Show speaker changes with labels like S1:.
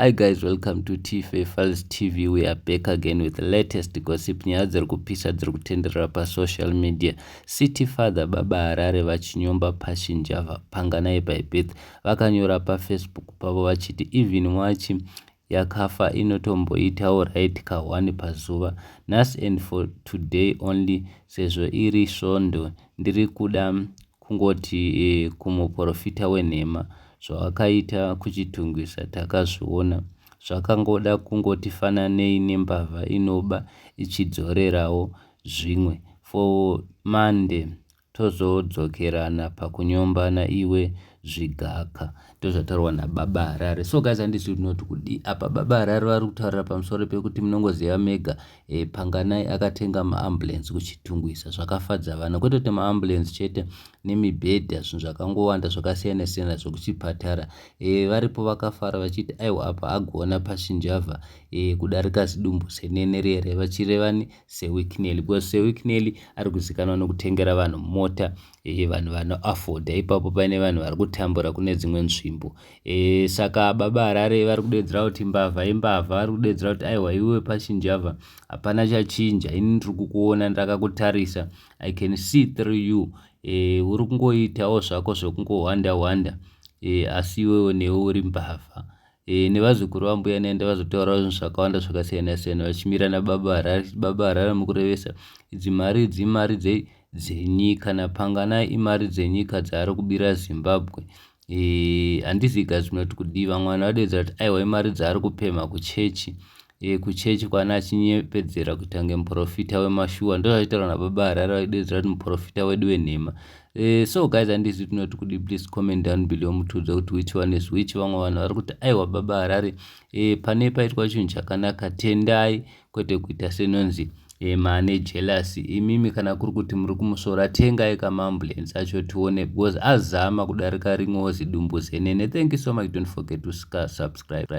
S1: Hi guys, welcome to TFA Files TV. We are back again with the latest gossip. Nyaya dziri kupisa dziri kutenderera pasocial media. City father baba Harare vachinyomba pashinjava panganai by birth vakanyora pafacebook pavo vachiti even wachi yakafa inotomboita alright ka1 pazuva nhasi and for today only sezvo iri svondo ndiri kuda kungoti kumuprofita wenhema zvawakaita kuchitungwisa takazviona zvakangoda kungoti fananei nembavha inoba ichidzorerawo zvimwe for Monday tozodzokerana pakunyombana iwe zvigaka ndozvataurwa nababa Harare. So guys, handisi tinoti kudi apa baba Harare vari kutaurira pamusoro pekuti munongoziva mega panganai akatenga maambulance kuchitungwisa zvakafadza vanhu kwete kuti maambulance chete nemibhedha zvinhu zvakangowanda zvakasiyana siyana zvokuchipatara varipo vakafara vachiti aiwa apa agona pashinjavha kudarika zidumbu seneneriere vachireva seWicknell because seWicknell ari kuzikanwa nokutengera vanhu mota vanhu vanoafodha ipapo paine vanhu vari kutambura kune dzimwe nzvimbo saka baba Harare vari kudedzera kuti mbavha imbavha vari kudedzera kuti aiwa iwe pashinjavha hapana chachinja ini ndiri kukuona ndakakutarisa I can see through you uri kungoitawo zvako zvokungohwanda asi iwewe newe uri mbavha nevazukuru vambuya nende vazotaura zvinhu zvakawanda zvakasiyana siyana vachimira nababa Harare. Baba Harare mukurevesa idzi mari dzenyika napanganai imari dzenyika dzaari kubira Zimbabwe. Handizi gazvinoti kudi vamwe vanhu vadedzera kuti aiwa imari dzaari kupemha kuchechi kwana achinyepedzera kutange muprofita wemashuwa ndo zvachitaurwa nababa Harare vaidedzera kuti muprofita wedu wenhema. So guys, handisi tinoti kudi please comment down below mutiudze kuti which one is which. Vamwe vanhu vari kuti aiwa baba Harare pane paitwa chinhu chakanaka tendai kwete kuita senonzi mane jealousy. Imimi kana kuri kuti muri kumusora tengai kamaambulance acho tione because azama kudarika rimwewo zidumbu zenene. Thank you so much, don't forget to subscribe.